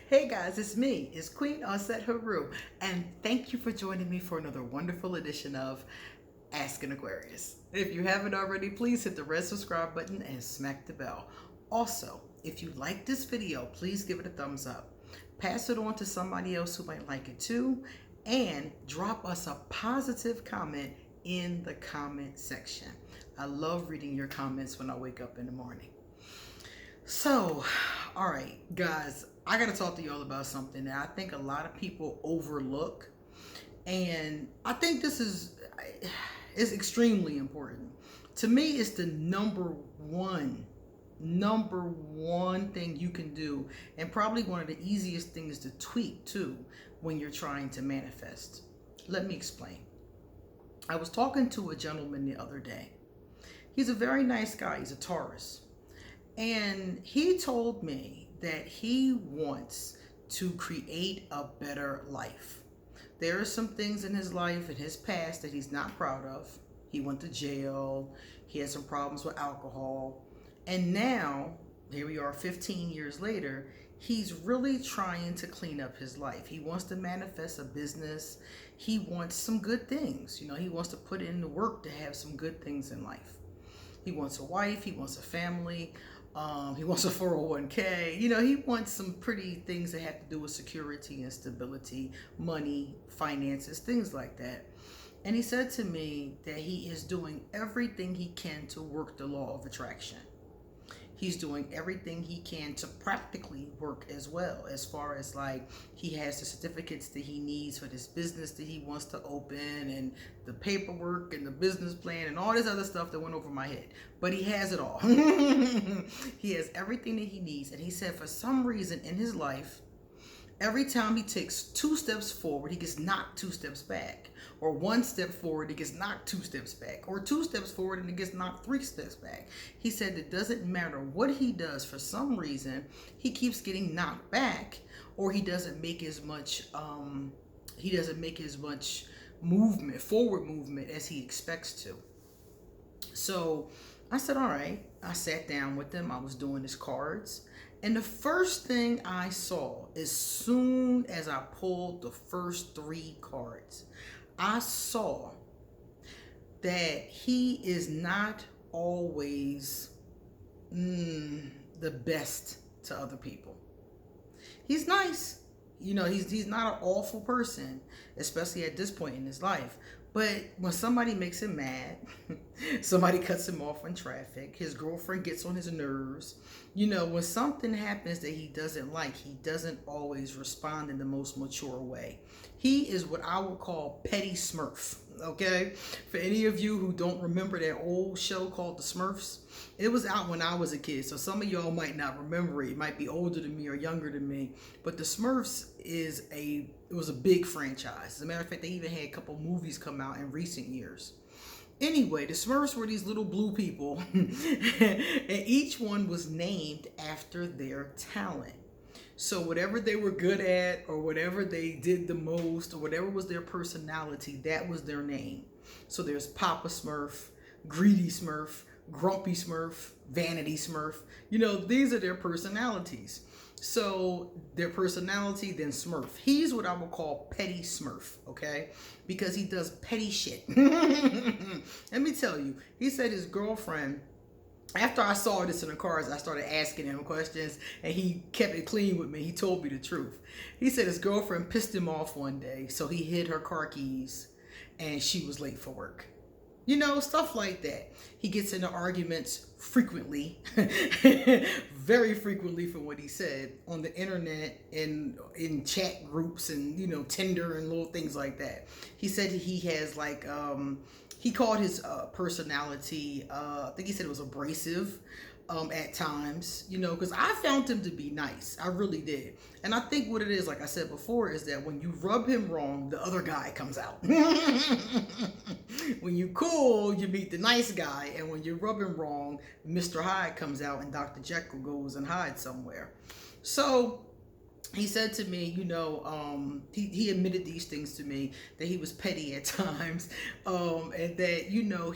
Hey guys, it's me. It's Queen Onset Haru, and thank you for joining me for another wonderful edition of Ask an Aquarius. If you haven't already, please hit the red subscribe button and smack the bell. Also, if you like this video, please give it a thumbs up. Pass it on to somebody else who might like it too, and drop us a positive comment in the comment section. I love reading your comments when I wake up in the morning. So, all right, guys, I got to talk to y'all about something that I think a lot of people overlook. And I think this is extremely important. To me, it's the number one thing you can do, and probably one of the easiest things to tweak too when you're trying to manifest. Let me explain. I was talking to a gentleman the other day. He's a very nice guy. He's a Taurus. And he told me that he wants to create a better life. There are some things in his life, in his past, that he's not proud of. He went to jail. He had some problems with alcohol. And now, here we are 15 years later, he's really trying to clean up his life. He wants to manifest a business. He wants some good things. He wants to put in the work to have some good things in life. He wants a wife. He wants a family. He wants a 401k. He wants some pretty things that have to do with security and stability, money, finances, things like that. And he said to me that he is doing everything he can to work the law of attraction. He's doing everything he can to practically work as well, as far as like he has the certificates that he needs for this business that he wants to open, and the paperwork and the business plan and all this other stuff that went over my head. But he has it all. He has everything that he needs. And he said for some reason in his life, every time he takes 2 steps forward, he gets knocked 2 steps back. Or 1 step forward, he gets knocked 2 steps back. Or 2 steps forward and he gets knocked 3 steps back. He said it doesn't matter what he does, for some reason, he keeps getting knocked back, or he doesn't make as much forward movement as he expects to. So I said, all right. I sat down with him. I was doing his cards. And the first thing I saw, as soon as I pulled the first 3 cards, I saw that he is not always the best to other people. He's nice. He's not an awful person, especially at this point in his life. But when somebody makes him mad, somebody cuts him off in traffic, his girlfriend gets on his nerves, when something happens that he doesn't like, he doesn't always respond in the most mature way. He is what I would call petty Smurf, okay? For any of you who don't remember that old show called The Smurfs, it was out when I was a kid, so some of y'all might not remember it. You might be older than me or younger than me, but The Smurfs it was a big franchise. As a matter of fact, they even had a couple movies come out in recent years. Anyway, the Smurfs were these little blue people, and each one was named after their talent. So whatever they were good at, or whatever they did the most, or whatever was their personality, that was their name. So there's Papa Smurf, Greedy Smurf, Grumpy Smurf, Vanity Smurf. These are their personalities. So their personality, then Smurf. He's what I would call petty Smurf, okay? Because he does petty shit. Let me tell you, he said his girlfriend, after I saw this in the cards, I started asking him questions, and he kept it clean with me. He told me the truth. He said his girlfriend pissed him off one day, so he hid her car keys, and she was late for work. Stuff like that. He gets into arguments frequently, very frequently from what he said, on the internet and in chat groups and, Tinder and little things like that. He said he has he called his personality, I think he said it was abrasive at times, because I found him to be nice. I really did. And I think what it is, like I said before, is that when you rub him wrong, the other guy comes out. When you cool, you meet the nice guy. And when you rub him wrong, Mr. Hyde comes out and Dr. Jekyll goes and hides somewhere. So he said to me, he admitted these things to me, that he was petty at times, and that,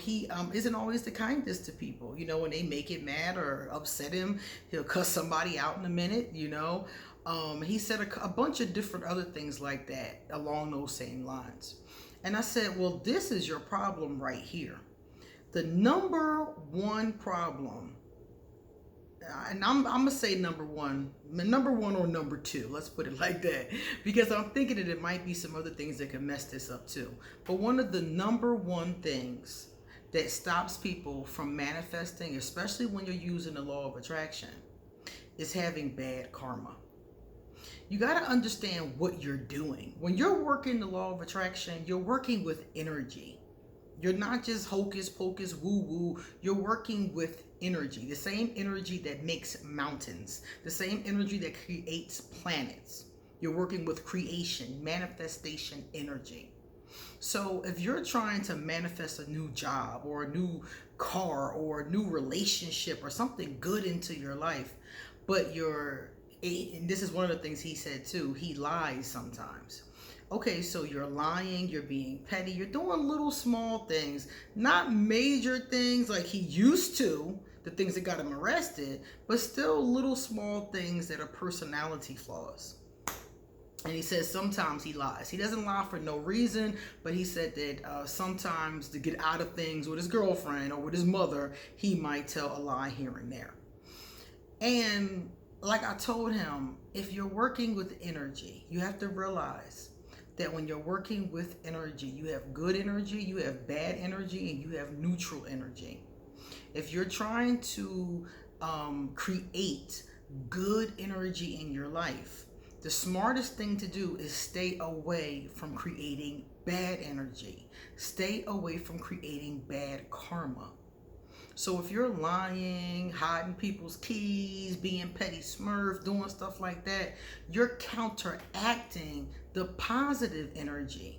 he isn't always the kindest to people. When they make it mad or upset him, he'll cuss somebody out in a minute, He said a bunch of different other things like that along those same lines. And I said, well, this is your problem right here. The number one problem, and I'm gonna say number one or number two, let's put it like that, because I'm thinking that it might be some other things that can mess this up too. But one of the number one things that stops people from manifesting, especially when you're using the law of attraction, is having bad karma. You got to understand what you're doing. When you're working the law of attraction, you're working with energy. You're not just hocus pocus woo woo. You're working with energy, the same energy that makes mountains, the same energy that creates planets. You're working with creation, manifestation energy. So if you're trying to manifest a new job or a new car or a new relationship or something good into your life, but and this is one of the things he said too, he lies sometimes. Okay, so you're lying, you're being petty, you're doing little small things, not major things like he used to, the things that got him arrested, but still little small things that are personality flaws. And he says sometimes he lies. He doesn't lie for no reason, but he said that sometimes to get out of things with his girlfriend or with his mother, he might tell a lie here and there. And like I told him, if you're working with energy, you have to realize that when you're working with energy, you have good energy, you have bad energy, and you have neutral energy. If you're trying to create good energy in your life, the smartest thing to do is stay away from creating bad energy. Stay away from creating bad karma. So if you're lying, hiding people's keys, being petty smurf, doing stuff like that, you're counteracting the positive energy.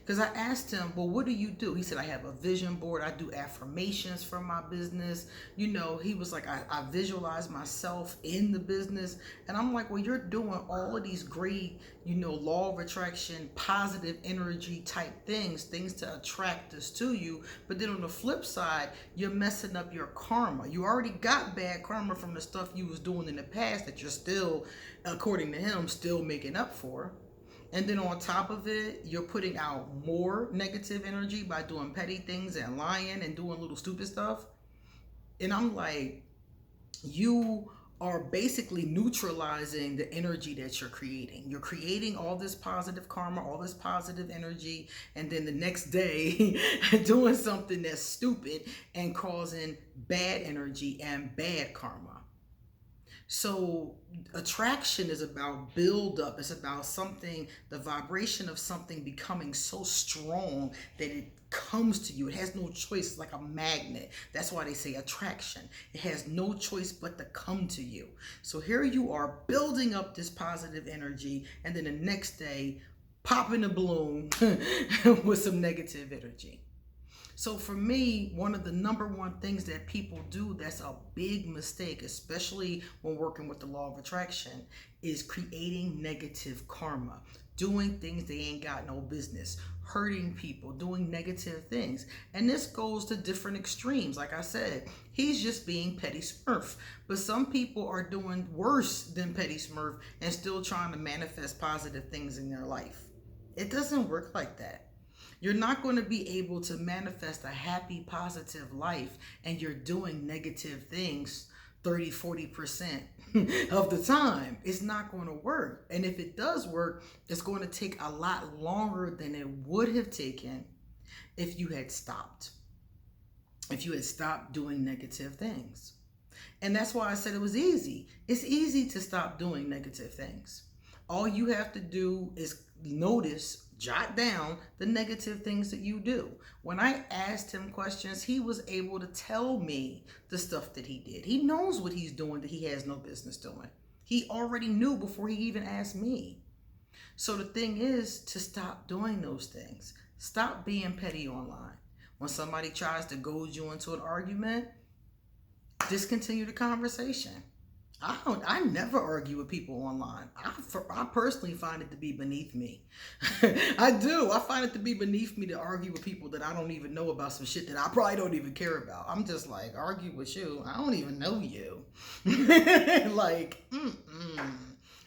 Because I asked him, well, what do you do? He said, I have a vision board. I do affirmations for my business. You know, he was like, I visualize myself in the business. And I'm like, well, you're doing all of these great, you know, law of attraction, positive energy type things to attract this to you. But then on the flip side, you're messing up your karma. You already got bad karma from the stuff you was doing in the past that you're still, according to him, still making up for. And then on top of it, you're putting out more negative energy by doing petty things and lying and doing little stupid stuff. And I'm like, you are basically neutralizing the energy that you're creating. You're creating all this positive karma, all this positive energy, and then the next day doing something that's stupid and causing bad energy and bad karma. So attraction is about build up. It's about something, the vibration of something becoming so strong that it comes to you. It has no choice. It's like a magnet. That's why they say attraction. It has no choice but to come to you. So here you are building up this positive energy, and then the next day popping a balloon with some negative energy. So for me, one of the number one things that people do that's a big mistake, especially when working with the law of attraction, is creating negative karma, doing things they ain't got no business, hurting people, doing negative things. And this goes to different extremes. Like I said, he's just being petty smurf. But some people are doing worse than petty smurf and still trying to manifest positive things in their life. It doesn't work like that. You're not going to be able to manifest a happy, positive life and you're doing negative things 30, 40% of the time. It's not going to work. And if it does work, it's going to take a lot longer than it would have taken if you had stopped. If you had stopped doing negative things. And that's why I said it was easy. It's easy to stop doing negative things. All you have to do is notice, jot down the negative things that you do. When I asked him questions, he was able to tell me the stuff that he did. He knows what he's doing that he has no business doing. He already knew before he even asked me. So the thing is to stop doing those things. Stop being petty online. When somebody tries to goad you into an argument, discontinue the conversation. I never argue with people online. I personally find it to be beneath me. I do. I find it to be beneath me to argue with people that I don't even know about some shit that I probably don't even care about. I'm just like, argue with you? I don't even know you. Like,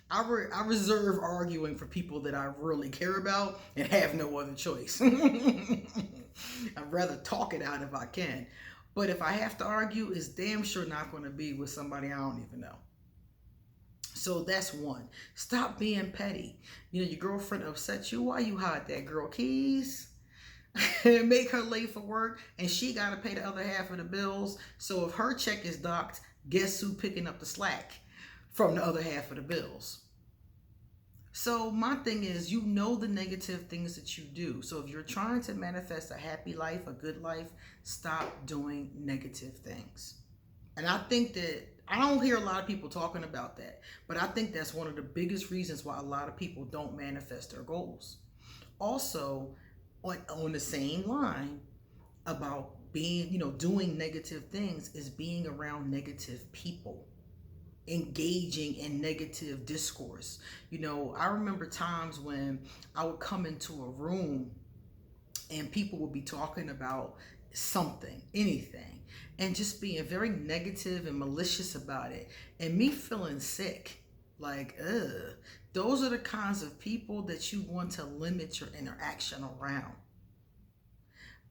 I reserve arguing for people that I really care about and have no other choice. I'd rather talk it out if I can. But if I have to argue, it's damn sure not going to be with somebody I don't even know. So that's one. Stop being petty. You know, your girlfriend upset you. Why you hide that girl keys? Make her late for work and she got to pay the other half of the bills. So if her check is docked, guess who picking up the slack from the other half of the bills? So my thing is, you know the negative things that you do. So if you're trying to manifest a happy life, a good life, stop doing negative things. And I think that I don't hear a lot of people talking about that, but I think that's one of the biggest reasons why a lot of people don't manifest their goals. Also, on the same line about being, doing negative things is being around negative people, engaging in negative discourse. I remember times when I would come into a room and people would be talking about something, anything, and just being very negative and malicious about it, and me feeling sick. Like, ugh. Those are the kinds of people that you want to limit your interaction around.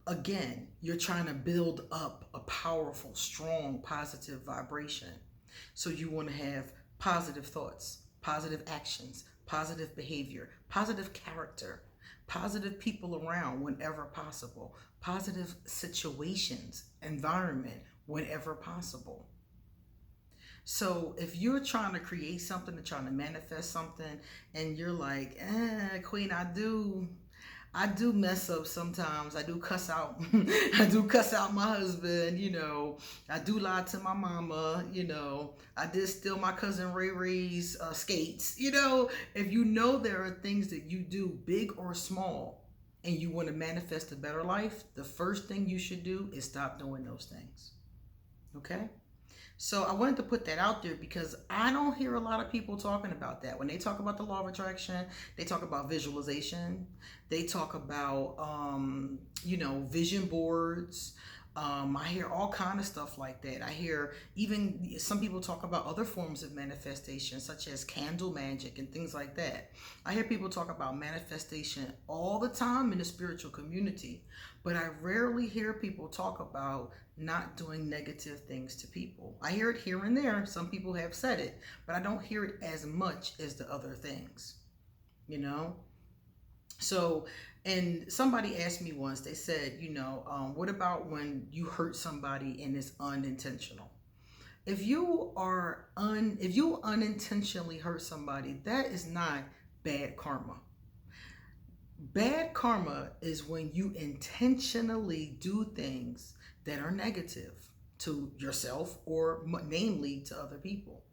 Again, you're trying to build up a powerful, strong, positive vibration. So you want to have positive thoughts, positive actions, positive behavior, positive character, positive people around whenever possible, positive situations, environment whenever possible. So if you're trying to create something, and trying to manifest something, and you're like, Queen, I do mess up sometimes. I do cuss out. I do cuss out my husband. I do lie to my mama. I did steal my cousin Ray Ray's skates. If you know there are things that you do, big or small, and you want to manifest a better life, the first thing you should do is stop doing those things. Okay? So I wanted to put that out there because I don't hear a lot of people talking about that. When they talk about the law of attraction, they talk about visualization. They talk about, vision boards. I hear all kind of stuff like that. I hear even some people talk about other forms of manifestation, such as candle magic and things like that. I hear people talk about manifestation all the time in the spiritual community, but I rarely hear people talk about not doing negative things to people. I hear it here and there. Some people have said it, but I don't hear it as much as the other things, So, and somebody asked me once, they said, what about when you hurt somebody and it's unintentional? If you unintentionally hurt somebody, that is not bad karma. Bad karma is when you intentionally do things that are negative to yourself or namely to other people.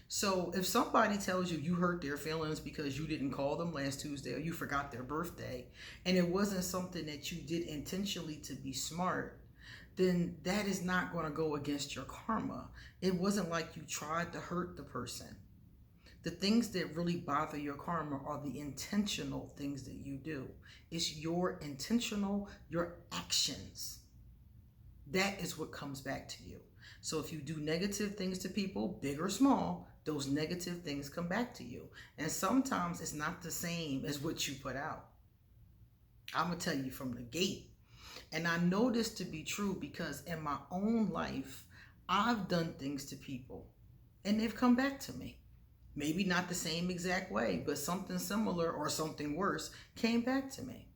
So if somebody tells you you hurt their feelings because you didn't call them last Tuesday or you forgot their birthday and it wasn't something that you did intentionally to be smart, then that is not going to go against your karma. It wasn't like you tried to hurt the person. The things that really bother your karma are the intentional things that you do. It's your actions. That is what comes back to you. So if you do negative things to people, big or small, those negative things come back to you. And sometimes it's not the same as what you put out. I'm going to tell you from the gate. And I know this to be true because in my own life, I've done things to people and they've come back to me. Maybe not the same exact way, but something similar or something worse came back to me.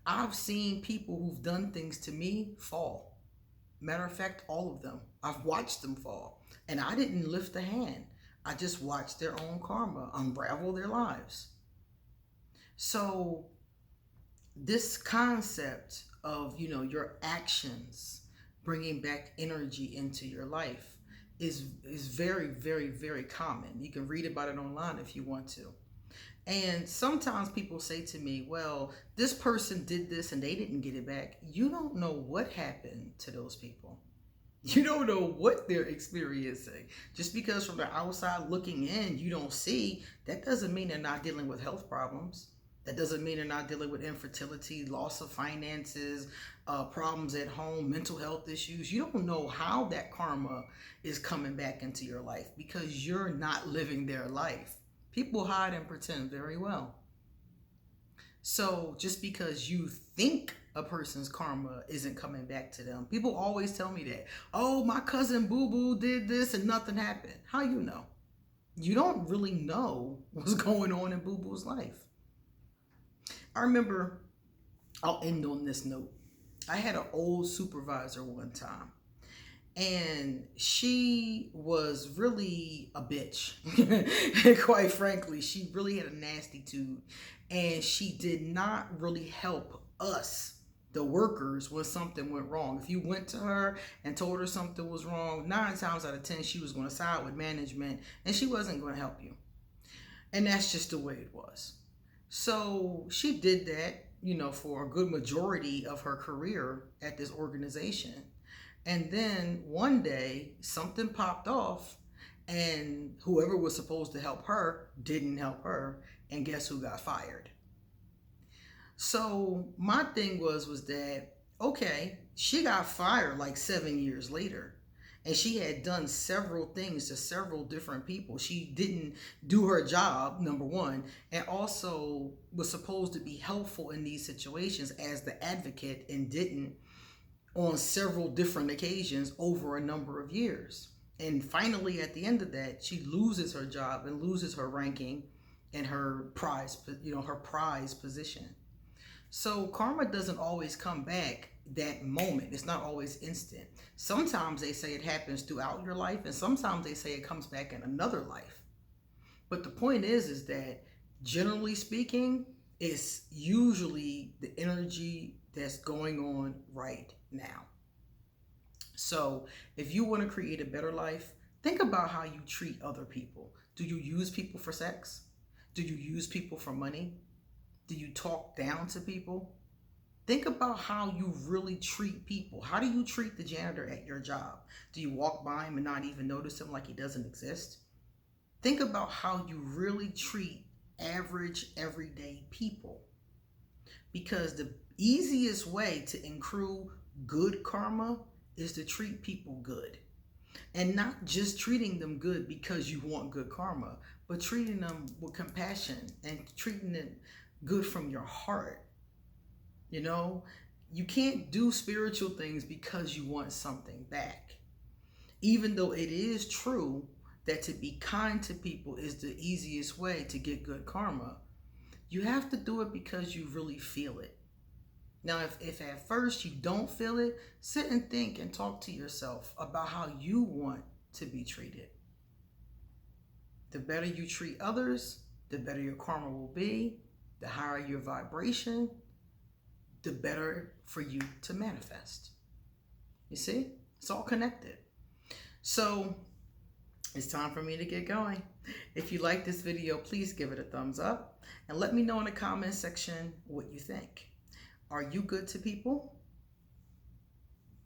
I've seen people who've done things to me fall. Matter of fact, all of them. I've watched them fall. And I didn't lift a hand. I just watched their own karma unravel their lives. So this concept of, your actions bringing back energy into your life is very, very, very common. You can read about it online if you want to. And sometimes people say to me, well, this person did this and they didn't get it back. You don't know what happened to those people. You don't know what they're experiencing. Just because from the outside looking in, you don't see, that doesn't mean they're not dealing with health problems. That doesn't mean they're not dealing with infertility, loss of finances, problems at home, mental health issues. You don't know how that karma is coming back into your life because you're not living their life. People hide and pretend very well. So just because you think a person's karma isn't coming back to them, people always tell me that, oh, my cousin Boo Boo did this and nothing happened. How you know? You don't really know what's going on in Boo Boo's life. I remember, I'll end on this note. I had an old supervisor one time, and she was really a bitch. Quite frankly, she really had a nasty attitude, and she did not really help us, the workers, when something went wrong. If you went to her and told her something was wrong, 9 times out of 10 she was going to side with management, and she wasn't going to help you. And that's just the way it was. So she did that, for a good majority of her career at this organization. And then one day something popped off, and whoever was supposed to help her didn't help her. And guess who got fired? So my thing was that, okay, she got fired like 7 years later. And she had done several things to several different people. She didn't do her job, number one, and also was supposed to be helpful in these situations as the advocate, and didn't on several different occasions over a number of years. And finally, at the end of that, she loses her job and loses her ranking and her prize position. So karma doesn't always come back that moment. It's not always instant. Sometimes they say it happens throughout your life, and sometimes they say it comes back in another life. But the point is that generally speaking, it's usually the energy that's going on right now. So if you want to create a better life, think about how you treat other people. Do you use people for sex? Do you use people for money? Do you talk down to people? Think about how you really treat people. How do you treat the janitor at your job? Do you walk by him and not even notice him like he doesn't exist? Think about how you really treat average, everyday people. Because the easiest way to accrue good karma is to treat people good. And not just treating them good because you want good karma, but treating them with compassion and treating them good from your heart. You can't do spiritual things because you want something back. Even though it is true that to be kind to people is the easiest way to get good karma, you have to do it because you really feel it. Now, if at first you don't feel it, sit and think and talk to yourself about how you want to be treated. The better you treat others, the better your karma will be. The higher your vibration, the better for you to manifest. You see? It's all connected. So it's time for me to get going. If you like this video, please give it a thumbs up and let me know in the comment section what you think. Are you good to people?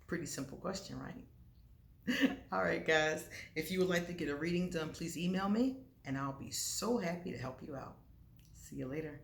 Pretty simple question, right? All right, guys. If you would like to get a reading done, please email me and I'll be so happy to help you out. See you later.